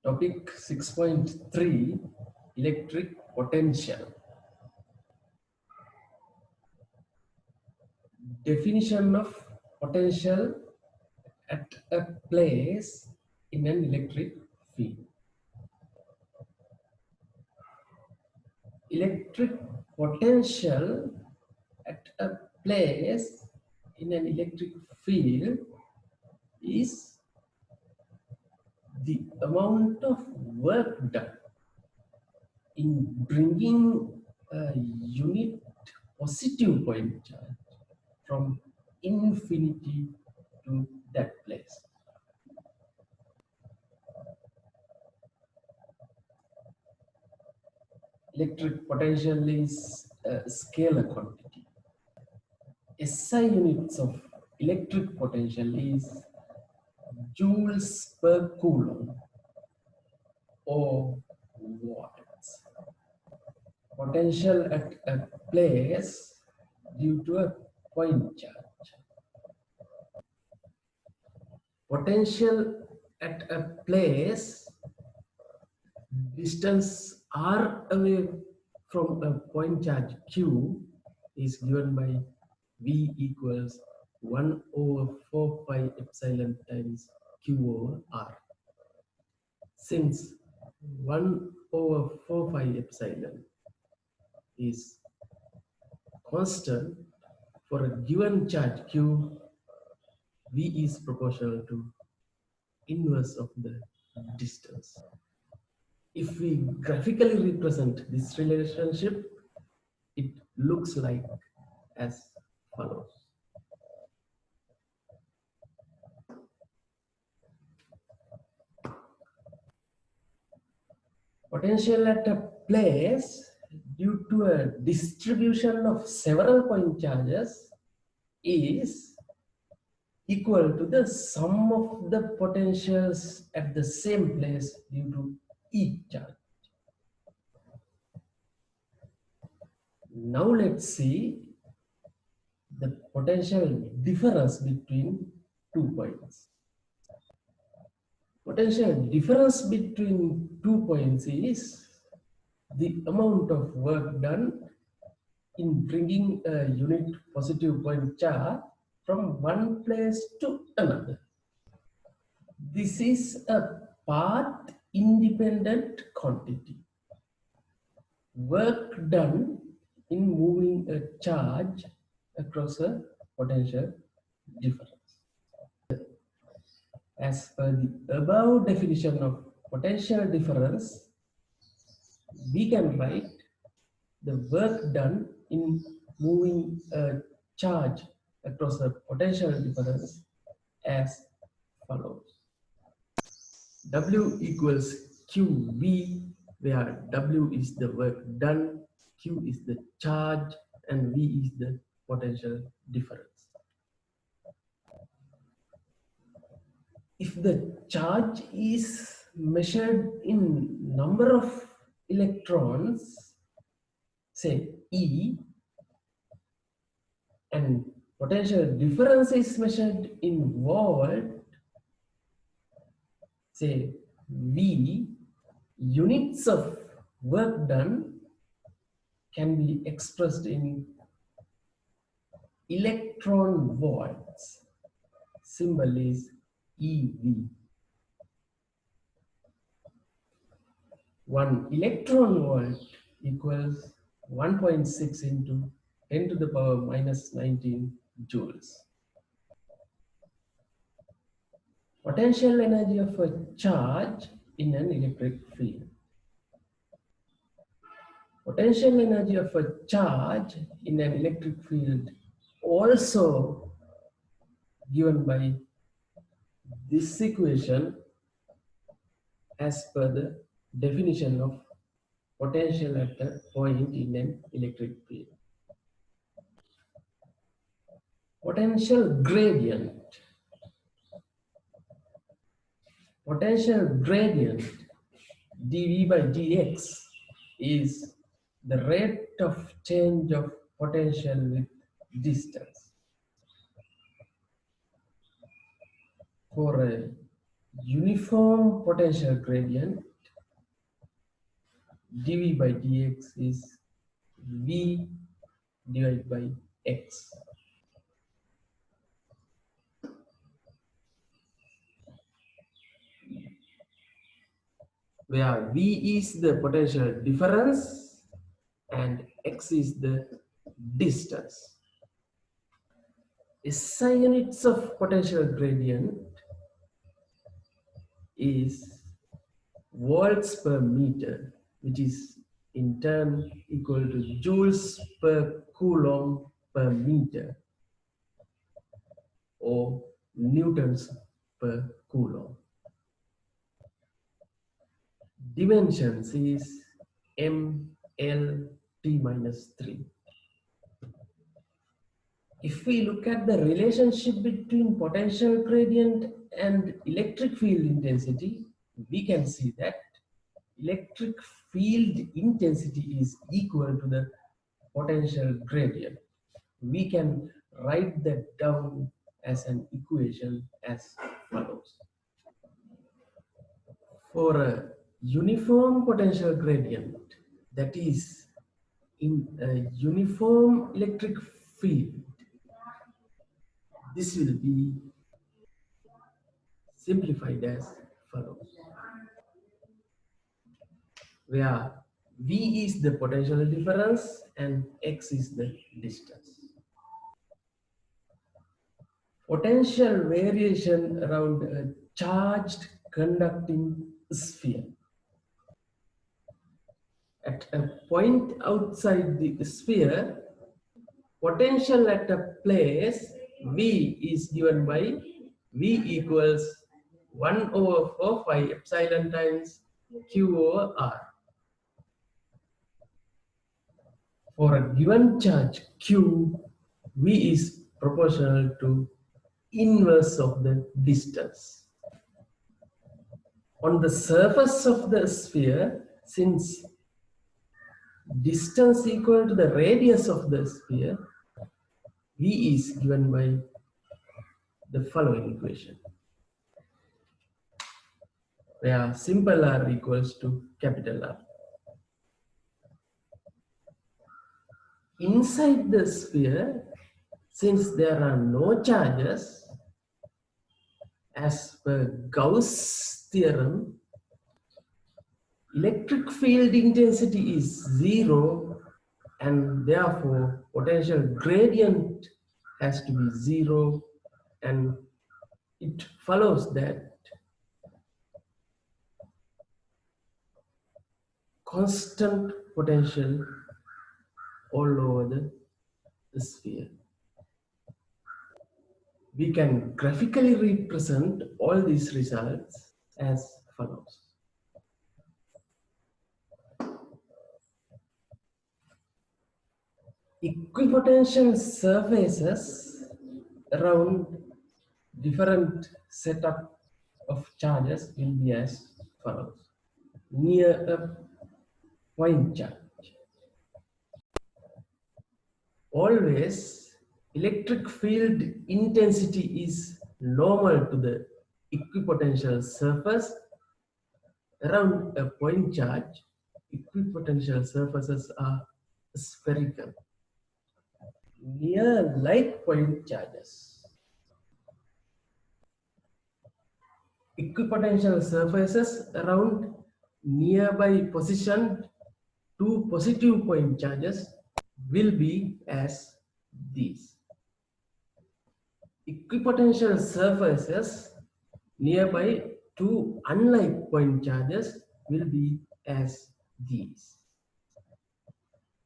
Topic 6.3 Electric Potential. Definition of potential at a place in an electric field. Electric potential at a place in an electric field is the amount of work done in bringing a unit positive point charge from infinity to that place. Electric potential is a scalar quantity. SI units of electric potential is joules per coulomb or watts. Potential at a place due to a point charge. Potential at a place distance r away from a point charge q is given by V equals 1 over 4 pi epsilon times q over r. Since 1 over 4 pi epsilon is constant for a given charge q, V is proportional to inverse of the distance. If we graphically represent this relationship, it looks like as follows. Potential at a place due to a distribution of several point charges is equal to the sum of the potentials at the same place due to each charge. Now let's see the potential difference between 2 points. Potential difference between 2 points is the amount of work done in bringing a unit positive point charge from one place to another. This is a path independent quantity. Work done in moving a charge across a potential difference. As per the above definition of potential difference, we can write the work done in moving a charge across a potential difference as follows. W equals QV, where W is the work done, Q is the charge, and V is the potential difference. If the charge is measured in number of electrons, say E, and potential difference is measured in volt, say V, units of work done can be expressed in electron volts. Symbol is EV. 1 electron volt equals 1.6 into 10 to the power minus 19 joules. Potential energy of a charge in an electric field. Potential energy of a charge in an electric field also given by this equation as per the definition of potential at a point in an electric field. Potential gradient. Potential gradient dV by dx is the rate of change of potential with distance. For a uniform potential gradient dV by dx is V divided by x, where V is the potential difference and x is the distance. SI units of potential gradient is volts per meter, which is in turn equal to joules per coulomb per meter or newtons per coulomb. Dimensions is m, l, t minus 3. If we look at the relationship between potential gradient and electric field intensity, we can see that electric field intensity is equal to the potential gradient. We can write that down as an equation as follows. For a uniform potential gradient, that is in a uniform electric field, this will be simplified as follows, where V is the potential difference and X is the distance. Potential variation around a charged conducting sphere. At a point outside the sphere, potential at a place V is given by V equals 1 over 4 pi epsilon times Q over R. For a given charge Q, V is proportional to inverse of the distance. On the surface of the sphere, since distance equal to the radius of the sphere, V is given by the following equation, where simple r equals to capital R. Inside the sphere, since there are no charges, as per Gauss theorem, electric field intensity is 0 and therefore potential gradient has to be 0, and it follows that constant potential all over the sphere. We can graphically represent all these results as follows. Equipotential surfaces around different setup of charges will be as follows. Near a point charge, always electric field intensity is normal to the equipotential surface. Around a point charge, equipotential surfaces are spherical. Near like point charges, equipotential surfaces around nearby positioned two positive point charges will be as these. Equipotential surfaces nearby two unlike point charges will be as these.